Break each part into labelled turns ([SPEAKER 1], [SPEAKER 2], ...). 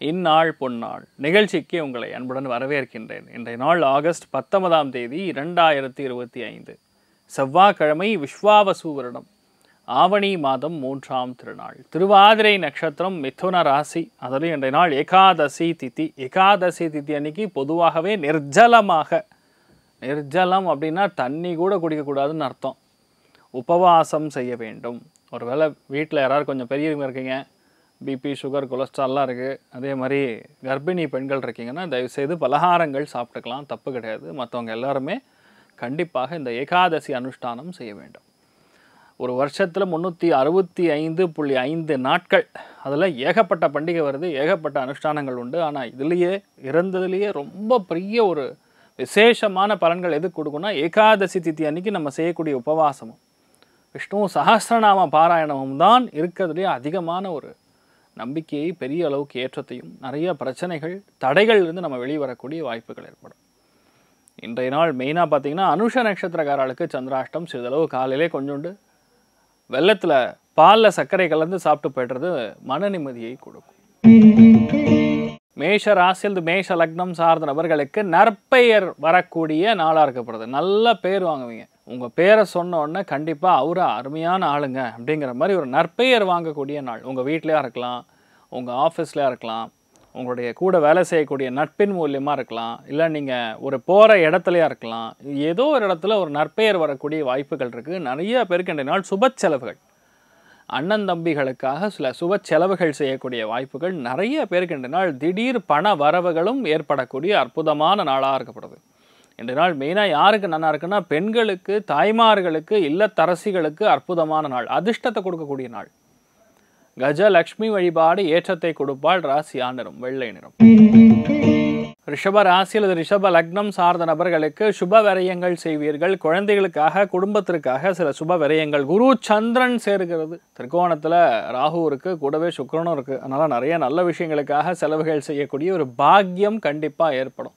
[SPEAKER 1] இந்நாள் பொன்னாள் நிகழ்ச்சிக்கு உங்களை அன்புடன் வரவேற்கின்றேன். இன்றைய நாள் ஆகஸ்ட் 19ஆம் தேதி 2025 செவ்வாய்க்கிழமை, விஸ்வாவசு வருடம் ஆவணி மாதம் 3ஆம் திருநாள், திருவாதிரை நட்சத்திரம், மிதுன ராசி. அதில் இன்றைய நாள் ஏகாதசி திதி. ஏகாதசி திதி அன்னைக்கு பொதுவாகவே நிர்ஜலம் அப்படின்னா தண்ணி கூட குடிக்கக்கூடாதுன்னு அர்த்தம். உபவாசம் செய்ய வேண்டும். ஒருவேளை வீட்டில் யாராவது கொஞ்சம் பெரியவங்க இருக்கீங்க, பிபி, சுகர், கொலஸ்ட்ரால்லாம் இருக்குது, அதே மாதிரி கர்ப்பிணி பெண்கள் இருக்கீங்கன்னா தயவுசெய்து பலகாரங்கள் சாப்பிட்டுக்கலாம், தப்பு கிடையாது. மற்றவங்க எல்லாருமே கண்டிப்பாக இந்த ஏகாதசி அனுஷ்டானம் செய்ய வேண்டும். ஒரு வருஷத்தில் 365.5 நாட்கள், அதில் ஏகப்பட்ட பண்டிகை வருது, ஏகப்பட்ட அனுஷ்டானங்கள் உண்டு. ஆனால் இருந்ததுலேயே ரொம்ப பெரிய ஒரு விசேஷமான பலன்கள் எது கொடுக்குன்னா ஏகாதசி திதி அன்னைக்கு நம்ம செய்யக்கூடிய உபவாசமும் விஷ்ணு சஹஸ்ரநாம பாராயணமும் தான் இருக்கிறதுலேயே அதிகமான ஒரு நம்பிக்கையை, பெரிய அளவுக்கு ஏற்றத்தையும், நிறைய பிரச்சனைகள், தடைகள்லேருந்து நம்ம வெளிவரக்கூடிய வாய்ப்புகள் ஏற்படும். இன்றைய நாள் மெயினாக பார்த்திங்கன்னா அனுஷ நட்சத்திரக்காரர்களுக்கு சந்திராஷ்டம். சிறிதளவு காலையிலே கொஞ்சோண்டு வெள்ளத்தில் பாலில் சர்க்கரை கலந்து சாப்பிட்டு போய்டுறது மன நிம்மதியை கொடுக்கும். மேஷ ராசியில் மேஷ லக்னம் சார்ந்த நபர்களுக்கு நற்பெயர் வரக்கூடிய நாளாக இருக்கப்படுது. நல்ல பேர் வாங்குவீங்க. உங்கள் பேரை சொன்ன உடனே கண்டிப்பாக அவரை அருமையான ஆளுங்க அப்படிங்கிற மாதிரி ஒரு நற்பெயர் வாங்கக்கூடிய நாள். உங்கள் வீட்டிலையா இருக்கலாம், உங்கள் ஆஃபீஸ்லையா இருக்கலாம், உங்களுடைய கூட வேலை செய்யக்கூடிய நட்பின் மூலியமாக இருக்கலாம், இல்லை நீங்கள் ஒரு போகிற இடத்துலையா இருக்கலாம். ஏதோ ஒரு இடத்துல ஒரு நற்பெயர் வரக்கூடிய வாய்ப்புகள் இருக்குது. நிறைய பேருக்கு இன்றைய நாள் சுப செலவுகள், அண்ணன் தம்பிகளுக்காக சில சுப செலவுகள் செய்யக்கூடிய வாய்ப்புகள் நிறைய பேருக்கு இன்றைய நாள். திடீர் பண வரவுகளும் ஏற்படக்கூடிய அற்புதமான நாளாக இருக்கப்படுது. இன்றைய நாள் மெயினாக யாருக்கு நல்லா இருக்குன்னா பெண்களுக்கு, தாய்மார்களுக்கு, இல்லத்தரசிகளுக்கு அற்புதமான நாள், அதிர்ஷ்டத்தை கொடுக்கக்கூடிய நாள். கஜலக்ஷ்மி வழிபாடு ஏற்றத்தை கொடுப்பாள். ராசியா நிறம் வெள்ளை நிறம். ரிஷப ராசி அல்லது ரிஷப லக்னம் சார்ந்த நபர்களுக்கு சுப விரயங்கள் செய்வீர்கள். குழந்தைகளுக்காக, குடும்பத்திற்காக சில சுப விரயங்கள். குரு சந்திரன் சேர்கிறது. திரிகோணத்தில் ராகு இருக்குது, கூடவே சுக்கிரனும் இருக்குது. அதனால் நிறைய நல்ல விஷயங்களுக்காக செலவுகள் செய்யக்கூடிய ஒரு பாக்கியம் கண்டிப்பாக ஏற்படும்.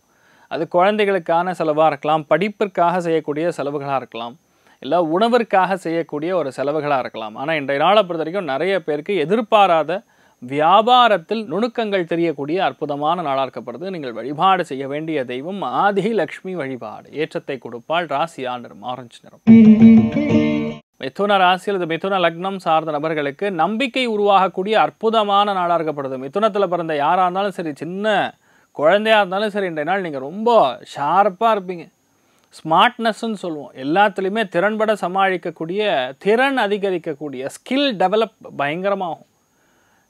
[SPEAKER 1] அது குழந்தைகளுக்கான செலவாக இருக்கலாம், படிப்பிற்காக செய்யக்கூடிய செலவுகளாக இருக்கலாம், இல்லை உணவிற்காக செய்யக்கூடிய ஒரு செலவுகளாக இருக்கலாம். ஆனால் இன்றைய நாளை பொறுத்த வரைக்கும் நிறைய பேருக்கு எதிர்பாராத வியாபாரத்தில் நுணுக்கங்கள் தெரியக்கூடிய அற்புதமான நாளாக இருக்கப்படுது. நீங்கள் வழிபாடு செய்ய வேண்டிய தெய்வம் ஆதி லக்ஷ்மி வழிபாடு ஏற்றத்தை கொடுப்பாள். ராசியா நிறம் ஆரஞ்சு நிறம். மிதுன ராசி அல்லது மிதுன லக்னம் சார்ந்த நபர்களுக்கு நம்பிக்கை உருவாகக்கூடிய அற்புதமான நாளாக இருக்கப்படுது. மிதுனத்தில் பிறந்த யாராக இருந்தாலும் சரி, சின்ன குழந்தையாக இருந்தாலும் சரி, இன்றைய நாள் நீங்கள் ரொம்ப ஷார்ப்பாக இருப்பீங்க. ஸ்மார்ட்னஸ்ன்னு சொல்லுவோம். எல்லாத்துலேயுமே திறன்பட சமாளிக்கக்கூடிய, திறன் அதிகரிக்கக்கூடிய, ஸ்கில் டெவலப் பயங்கரமாகும்.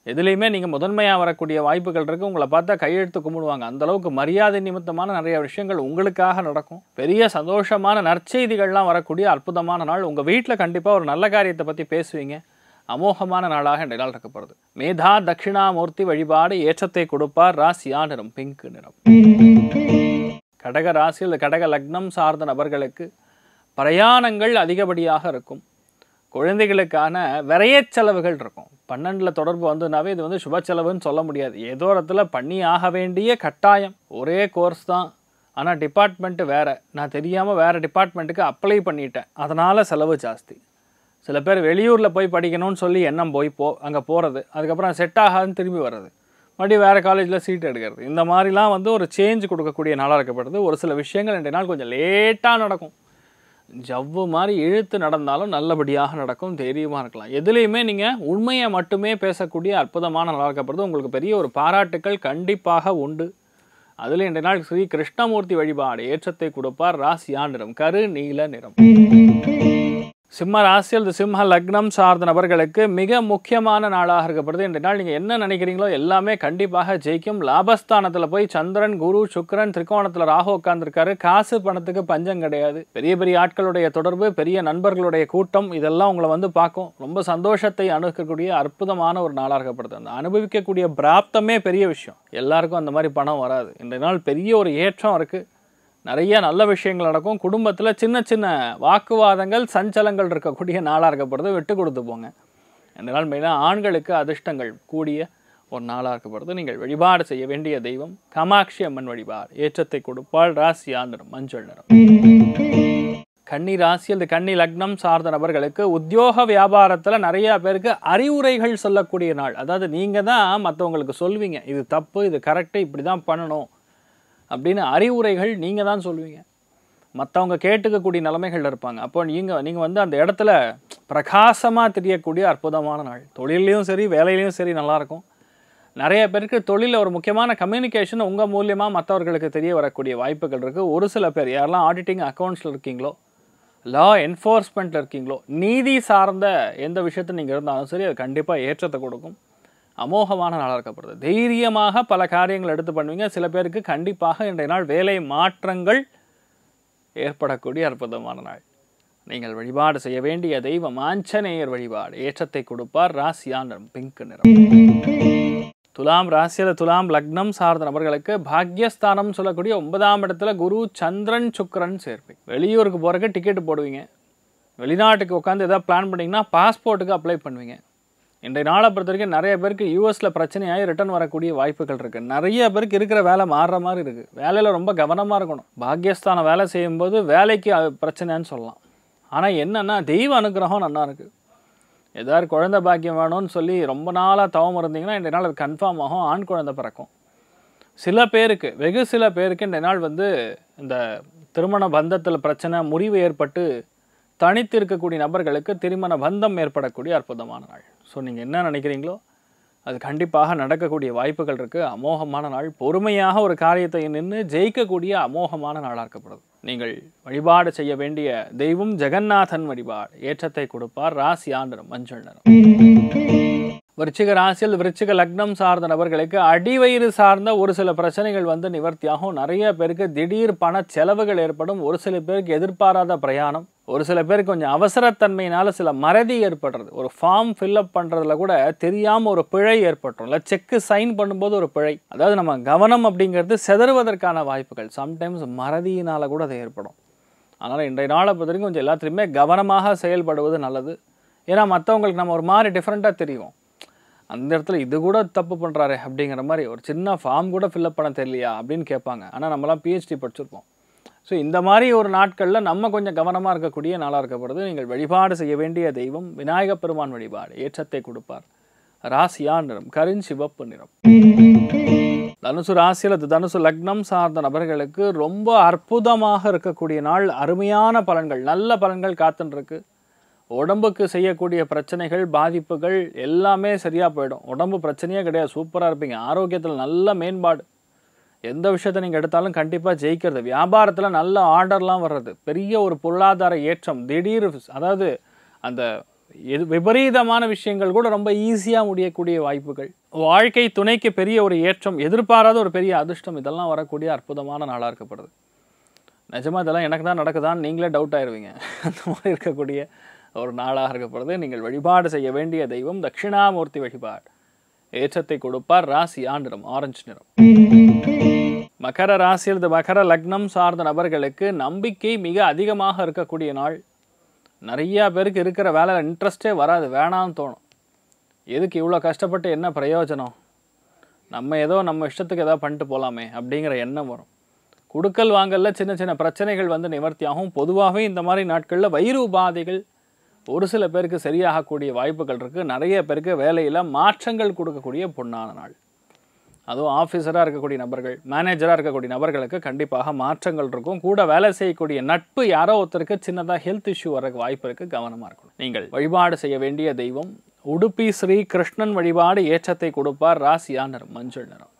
[SPEAKER 1] எதுலேயுமே நீங்கள் முதன்மையாக வரக்கூடிய வாய்ப்புகள் இருக்குது. உங்களை பார்த்தா கையெழுத்து கும்பிடுவாங்க. அந்தளவுக்கு மரியாதை நிமித்தமான நிறைய விஷயங்கள் உங்களுக்காக நடக்கும். பெரிய சந்தோஷமான நற்செய்திகள்லாம் வரக்கூடிய அற்புதமான நாள். உங்கள் வீட்டில் கண்டிப்பாக ஒரு நல்ல காரியத்தை பற்றி பேசுவீங்க. அமோகமான நாளாக இன்றைய நாள் இருக்கப்படுது. மேதா தட்சிணாமூர்த்தி வழிபாடு ஏற்றத்தை கொடுப்பார். ராசியா நிறம் பிங்க் நிறம். கடக ராசி அல்லது கடக லக்னம் சார்ந்த நபர்களுக்கு பிரயாணங்கள் அதிகப்படியாக இருக்கும். குழந்தைகளுக்கான விரைய செலவுகள் இருக்கும். 12 தொடர்பு வந்துனாவே இது வந்து சுப செலவுன்னு சொல்ல முடியாது. ஏதோ இடத்துல பண்ணி ஆக வேண்டிய கட்டாயம். ஒரே கோர்ஸ் தான், ஆனால் டிபார்ட்மெண்ட்டு வேறு. நான் தெரியாமல் வேறு டிபார்ட்மெண்ட்டுக்கு அப்ளை பண்ணிட்டேன், அதனால் செலவு ஜாஸ்தி. சில பேர் வெளியூரில் போய் படிக்கணும்னு சொல்லி எண்ணம் போய் அங்கே போகிறது, அதுக்கப்புறம் செட் ஆகாதுன்னு திரும்பி வர்றது, மறுபடியும் வேறு காலேஜில் சீட் எடுக்கிறது. இந்த மாதிரிலாம் வந்து ஒரு சேஞ்ச் கொடுக்கக்கூடிய நாளாக இருக்கப்படுது. ஒரு சில விஷயங்கள் இன்றைய நாள் கொஞ்சம் லேட்டாக நடக்கும். ஜவ்வு மாதிரி இழுத்து நடந்தாலும் நல்லபடியாக நடக்கும். தைரியமாக இருக்கலாம். எதுலேயுமே நீங்கள் உண்மையை மட்டுமே பேசக்கூடிய அற்புதமான நாளாக இருக்கப்படுது. உங்களுக்கு பெரிய ஒரு பாராட்டுக்கள் கண்டிப்பாக உண்டு. அதில் இன்றைய நாள் ஸ்ரீ கிருஷ்ணமூர்த்தி வழிபாடு ஏற்றத்தை கொடுப்பார். ராசியா நிறம் கரு நீல நிறம். சிம்ம ராசி அல்லது சிம்ம லக்னம் சார்ந்த நபர்களுக்கு மிக முக்கியமான நாளாக இருக்கப்படுது. இன்றைய நாள் நீங்கள் என்ன நினைக்கிறீங்களோ எல்லாமே கண்டிப்பாக ஜெயிக்கும். லாபஸ்தானத்தில் போய் சந்திரன், குரு, சுக்கிரன், திரிகோணத்தில் ராகு உட்கார்ந்துருக்காரு. காசு பணத்துக்கு பஞ்சம் கிடையாது. பெரிய பெரிய ஆட்களுடைய தொடர்பு, பெரிய நண்பர்களுடைய கூட்டம், இதெல்லாம் உங்களை வந்து பார்க்கும். ரொம்ப சந்தோஷத்தை அனுபவிக்கக்கூடிய அற்புதமான ஒரு நாளாக இருக்கப்படுது. அந்த அனுபவிக்கக்கூடிய பிராப்தமே பெரிய விஷயம். எல்லாருக்கும் அந்த மாதிரி பணம் வராது. இன்றைய நாள் பெரிய ஒரு ஏற்றம் இருக்குது. நிறைய நல்ல விஷயங்கள் நடக்கும். குடும்பத்தில் சின்ன சின்ன வாக்குவாதங்கள், சஞ்சலங்கள் இருக்கக்கூடிய நாளாக இருக்கப்படுது. விட்டு கொடுத்து போங்க. இந்த நாள் மெயினாக ஆண்களுக்கு அதிர்ஷ்டங்கள் கூடிய ஒரு நாளாக இருக்கப்படுது. நீங்கள் வழிபாடு செய்ய வேண்டிய தெய்வம் காமாட்சி அம்மன் வழிபாடு ஏற்றத்தை கொடுப்பாள். ராசியா நிறம் மஞ்சள் நிறம். கன்னி ராசி அல்லது கன்னி லக்னம் சார்ந்த நபர்களுக்கு உத்தியோக வியாபாரத்தில் நிறையா பேருக்கு அறிவுரைகள் சொல்லக்கூடிய நாள். அதாவது நீங்கள் தான் மற்றவங்களுக்கு சொல்வீங்க, இது தப்பு, இது கரெக்டு, இப்படி தான் பண்ணணும் அப்படின்னு அறிவுரைகள் நீங்கள் தான் சொல்வீங்க. மற்றவங்க கேட்டுக்கக்கூடிய நிலைமைகள் இருப்பாங்க. அப்போ நீங்கள் வந்து அந்த இடத்துல பிரகாசமாக தெரியக்கூடிய அற்புதமான நாள். தொழிலையும் சரி வேலையிலையும் சரி நல்லாயிருக்கும். நிறைய பேருக்கு தொழிலில் ஒரு முக்கியமான கம்யூனிகேஷன் உங்கள் மூலியமாக மற்றவர்களுக்கு தெரிய வரக்கூடிய வாய்ப்புகள் இருக்குது. ஒரு சில பேர் யாரெல்லாம் ஆடிட்டிங் அக்கௌண்ட்ஸில் இருக்கீங்களோ, லா என்ஃபோர்ஸ்மெண்ட்டில் இருக்கீங்களோ, நீதி சார்ந்த எந்த விஷயத்தை நீங்கள் இருந்தாலும் சரி, அது கண்டிப்பாக ஏற்றத்தை கொடுக்கும். அமோகமான நாளாக இருக்கப்படுது. தைரியமாக பல காரியங்கள் எடுத்து பண்ணுவீங்க. சில பேருக்கு கண்டிப்பாக இன்றைய நாள் வேலை மாற்றங்கள் ஏற்படக்கூடிய அற்புதமான நாள். நீங்கள் வழிபாடு செய்ய வேண்டிய தெய்வம் ஆஞ்சநேயர் வழிபாடு. ஏற்றத்தை கொடுப்பார். ராசியான நிறம் பிங்க் நிறம். துலாம் ராசியில் துலாம் லக்னம் சார்ந்த நபர்களுக்கு பாக்யஸ்தானம் சொல்லக்கூடிய 9ஆம் இடத்துல குரு சந்திரன் சுக்கிரன் சேர்ப்பை. வெளியூருக்கு போகிறக்கு டிக்கெட்டு போடுவீங்க. வெளிநாட்டுக்கு உட்காந்து எதாவது பிளான் பண்ணிங்கன்னா பாஸ்போர்ட்டுக்கு அப்ளை பண்ணுவீங்க. இன்றைய நாளை பொறுத்த வரைக்கும் நிறைய பேருக்கு யூஎஸில் பிரச்சனையாகி ரிட்டர்ன் வரக்கூடிய வாய்ப்புகள் இருக்குது. நிறைய பேருக்கு இருக்கிற வேலை மாறுற மாதிரி இருக்குது. வேலையில் ரொம்ப கவனமாக இருக்கணும். பாக்யஸ்தானம் வேலை செய்யும்போது வேலைக்கு பிரச்சனைன்னு சொல்லலாம். ஆனால் என்னென்னா தெய்வ அனுகிரகம் நல்லா இருக்குது. ஏதாவது குழந்தை பாக்கியம் வேணும்னு சொல்லி ரொம்ப நாளாக தவம் இருந்தீங்கன்னா இன்றைய நாள் அது கன்ஃபார்ம் ஆகும். ஆண் குழந்தை பிறக்கும். சில பேருக்கு, வெகு சில பேருக்கு இன்றைய நாள் வந்து இந்த திருமண பந்தத்தில் பிரச்சனை, முறிவு ஏற்பட்டு தனித்து இருக்கக்கூடிய நபர்களுக்கு திருமண பந்தம் ஏற்படக்கூடிய அற்புதமான நாள். ஸோ நீங்கள் என்ன நினைக்கிறீங்களோ அது கண்டிப்பாக நடக்கக்கூடிய வாய்ப்புகள் இருக்குது. அமோகமான நாள். பொறுமையாக ஒரு காரியத்தை நின்று ஜெயிக்கக்கூடிய அமோகமான நாளாக இருக்கப்படுது. நீங்கள் வழிபாடு செய்ய வேண்டிய தெய்வம் ஜெகநாதன் வழிபாடு. ஏற்றத்தை கொடுப்பார். ராசியான நிறம் மஞ்சள் நிறம். விருச்சிக ராசியில் விருச்சிக லக்னம் சார்ந்த நபர்களுக்கு அடிவயிறு சார்ந்த ஒரு சில பிரச்சனைகள் வந்து நிவர்த்தியாகும். நிறைய பேருக்கு திடீர் பண செலவுகள் ஏற்படும். ஒரு சில பேருக்கு எதிர்பாராத பிரயாணம். ஒரு சில பேருக்கு கொஞ்சம் அவசரத்தன்மையினால சில மறதி ஏற்படுறது. ஒரு ஃபார்ம் ஃபில்அப் பண்ணுறதுல கூட தெரியாமல் ஒரு பிழை ஏற்பட்டுரும். இல்லை செக்கு சைன் பண்ணும்போது ஒரு பிழை. அதாவது நம்ம கவனம் அப்படிங்கிறது செதறுவதற்கான வாய்ப்புகள். சம்டைம்ஸ் மறதியினால் கூட அது ஏற்படும். அதனால் இன்றைய நாளை பொறுத்த வரைக்கும் கொஞ்சம் எல்லாத்துலேயுமே கவனமாக செயல்படுவது நல்லது. ஏன்னா மற்றவங்களுக்கு நம்ம ஒரு மாதிரி டிஃப்ரெண்ட்டாக தெரியும். அந்த இடத்துல இது கூட தப்பு பண்ணுறாரு அப்படிங்கிற மாதிரி, ஒரு சின்ன ஃபார்ம் கூட ஃபில்அப் பண்ண தெரியலையா அப்படின்னு கேட்பாங்க. ஆனால் நம்மளாம் பிஹெச்டி படிச்சிருப்போம். ஸோ இந்த மாதிரி ஒரு நாட்களில் நம்ம கொஞ்சம் கவனமாக இருக்கக்கூடிய நாளாக இருக்கப்படுது. நீங்கள் வழிபாடு செய்ய வேண்டிய தெய்வம் விநாயகப் பெருமான் வழிபாடு. ஏற்றத்தை கொடுப்பார். ராசியா நிறம் கருஞ்சிவப்பு நிறம். தனுசு ராசியில் தனுசு லக்னம் சார்ந்த நபர்களுக்கு ரொம்ப அற்புதமாக இருக்கக்கூடிய நாள். அருமையான பலன்கள், நல்ல பலன்கள் காத்துருக்கு. உடம்புக்கு செய்யக்கூடிய பிரச்சனைகள், பாதிப்புகள் எல்லாமே சரியாக போயிடும். உடம்பு பிரச்சனையே கிடையாது. சூப்பராக இருப்பீங்க. ஆரோக்கியத்தில் நல்ல மேம்பாடு. எந்த விஷயத்தை நீங்கள் எடுத்தாலும் கண்டிப்பாக ஜெயிக்கிறது. வியாபாரத்தில் நல்ல ஆர்டர்லாம் வர்றது. பெரிய ஒரு பொருளாதார ஏற்றம். திடீர், அதாவது அந்த விபரீதமான விஷயங்கள் கூட ரொம்ப ஈஸியாக முடியக்கூடிய வாய்ப்புகள். வாழ்க்கை துணைக்கு பெரிய ஒரு ஏற்றம், எதிர்பாராத ஒரு பெரிய அதிர்ஷ்டம், இதெல்லாம் வரக்கூடிய அற்புதமான நாளாக இருக்கப்படுது. நிஜமாக இதெல்லாம் எனக்கு தான் நடக்குதான்னு நீங்களே டவுட் ஆயிடுவீங்க. அந்த மாதிரி இருக்கக்கூடிய ஒரு நாளாக இருக்கப்படுது. நீங்கள் வழிபாடு செய்ய வேண்டிய தெய்வம் தட்சிணாமூர்த்தி வழிபாடு. ஏற்றத்தை கொடுப்பார். ராசியா நிறம் ஆரஞ்சு நிறம். மகர ராசியில் மகர லக்னம் சார்ந்த நபர்களுக்கு நம்பிக்கை மிக அதிகமாக இருக்கக்கூடிய நாள். நிறையா பேருக்கு இருக்கிற வேலையில் இன்ட்ரெஸ்டே வராது, வேணான்னு தோணும். எதுக்கு இவ்வளோ கஷ்டப்பட்டு என்ன பிரயோஜனம், நம்ம ஏதோ நம்ம இஷ்டத்துக்கு ஏதோ பண்ணிட்டு போகலாமே அப்படிங்கிற எண்ணம் வரும். குடுக்கல் வாங்கல்ல சின்ன சின்ன பிரச்சனைகள் வந்து நிவர்த்தியாகும். பொதுவாகவே இந்த மாதிரி நாட்களில் வயிறு உபாதைகள் ஒரு சில பேருக்கு சரியாகக்கூடிய வாய்ப்புகள் இருக்குது. நிறைய பேருக்கு வேலையில் மாற்றங்கள் கொடுக்கக்கூடிய பொன்னான நாள். அதுவும் ஆஃபீஸராக இருக்கக்கூடிய நபர்கள், மேனேஜராக இருக்கக்கூடிய நபர்களுக்கு கண்டிப்பாக மாற்றங்கள் இருக்கும். கூட வேலை செய்யக்கூடிய நட்பு யாரோ ஒருத்தருக்கு சின்னதாக ஹெல்த் இஷ்யூ வர வாய்ப்பு இருக்குது. கவனமாக இருக்கணும். நீங்கள் வழிபாடு செய்ய வேண்டிய தெய்வம் உடுப்பி ஸ்ரீ கிருஷ்ணன் வழிபாடு. ஏற்றத்தை கொடுப்பார். ராசியா நிறம் மஞ்சள் நிறம்.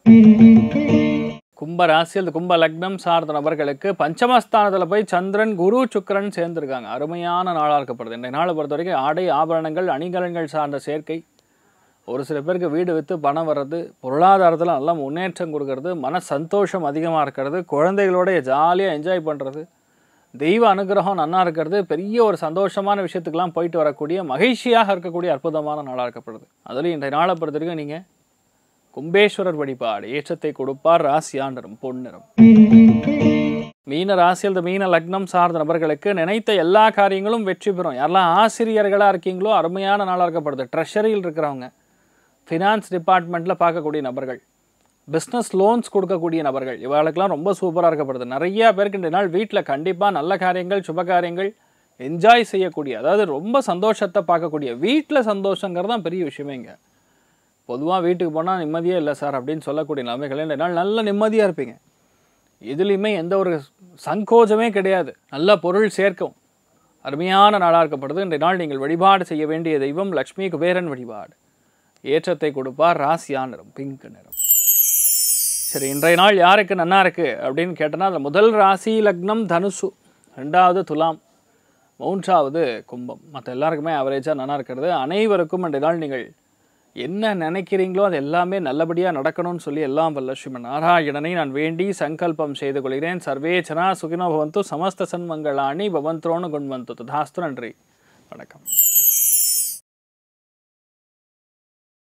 [SPEAKER 1] கும்ப ராசியில் கும்ப லக்னம் சார்ந்த நபர்களுக்கு பஞ்சமஸ்தானத்தில் போய் சந்திரன் குரு சுக்கிரன் சேர்ந்துருக்காங்க. அருமையான நாளாக இருக்கப்படுது. இந்த நாளை பொறுத்த வரைக்கும் ஆடை ஆபரணங்கள் அணிகலன்கள் சார்ந்த சேர்க்கை. ஒரு சில பேருக்கு வீடு விற்று பணம் வர்றது, பொருளாதாரத்தில் நல்லா முன்னேற்றம் கொடுக்கறது, மன சந்தோஷம் அதிகமாக இருக்கிறது, குழந்தைகளோட ஜாலியாக என்ஜாய் பண்ணுறது, தெய்வ அனுகிரகம் நல்லா இருக்கிறது, பெரிய ஒரு சந்தோஷமான விஷயத்துக்கெல்லாம் போயிட்டு வரக்கூடிய மகிழ்ச்சியாக இருக்கக்கூடிய அற்புதமான நாளாக இருக்கப்படுது. அதுலேயும் இன்றைய நாளை பொறுத்த வரைக்கும் நீங்கள் கும்பேஸ்வரர் வழிபாடு. ஏற்றத்தை கொடுப்பார். ராசியா நிறம் பொன்னிறம். மீன ராசியில் மீன லக்னம் சார்ந்த நபர்களுக்கு நினைத்த எல்லா காரியங்களும் வெற்றி பெறும். யாரெல்லாம் ஆசிரியர்களாக இருக்கீங்களோ அருமையான நாளாக இருக்கப்படுது. ட்ரெஷரியில் இருக்கிறவங்க, ஃபினான்ஸ் டிபார்ட்மெண்ட்டில் பார்க்கக்கூடிய நபர்கள், பிஸ்னஸ் லோன்ஸ் கொடுக்கக்கூடிய நபர்கள் இவர்களுக்கெல்லாம் ரொம்ப சூப்பராக இருக்கப்படுது. நிறைய பேருக்கு இந்த நாள் வீட்டில் கண்டிப்பாக நல்ல காரியங்கள் சுப காரியங்கள் என்ஜாய் செய்யக்கூடிய, அதாவது ரொம்ப சந்தோஷத்தை பார்க்கக்கூடிய, வீட்டில் சந்தோஷங்கிறது தான் பெரிய விஷயமேங்க. பொதுவாக வீட்டுக்கு போனால் நிம்மதியே இல்லை சார் அப்படின்னு சொல்லக்கூடிய நிலைமைகள் இந்த நாள் நல்ல நிம்மதியாக இருப்பீங்க. இதுலேயுமே எந்த ஒரு சங்கோஜமே கிடையாது. நல்ல பொருள் சேர்க்கும் அருமையான நாளாக இருக்கப்படுது. இன்றைய நாள் நீங்கள் வழிபாடு செய்ய வேண்டிய தெய்வம் லக்ஷ்மி குபேரன் வழிபாடு. ஏற்றத்தை கொடுப்பார். ராசியான நிறம் பிங்க் நிறம். சரி, இன்றைய நாள் யாருக்கு நன்னா இருக்குது அப்படின்னு கேட்டோன்னா, அதில் முதல் ராசி லக்னம் தனுசு, 2வது துலாம், 3வது கும்பம். மற்ற எல்லாருக்குமே ஆவரேஜாக நன்னா இருக்கிறது. அனைவருக்கும் இன்றைய நாள் நீங்கள் என்ன நினைக்கிறீங்களோ அது எல்லாமே நல்லபடியாக நடக்கணும்னு சொல்லி எல்லாம் வல்ல ஸ்ரீமன் நாராயணனை நான் வேண்டி சங்கல்பம் செய்து கொள்கிறேன். சர்வே ஜனா சுகினோ பவந்து, சமஸ்த சன்மங்களாணி பவந்த்ரோணு குண்வந்து. ததாஸ்து. நன்றி, வணக்கம்.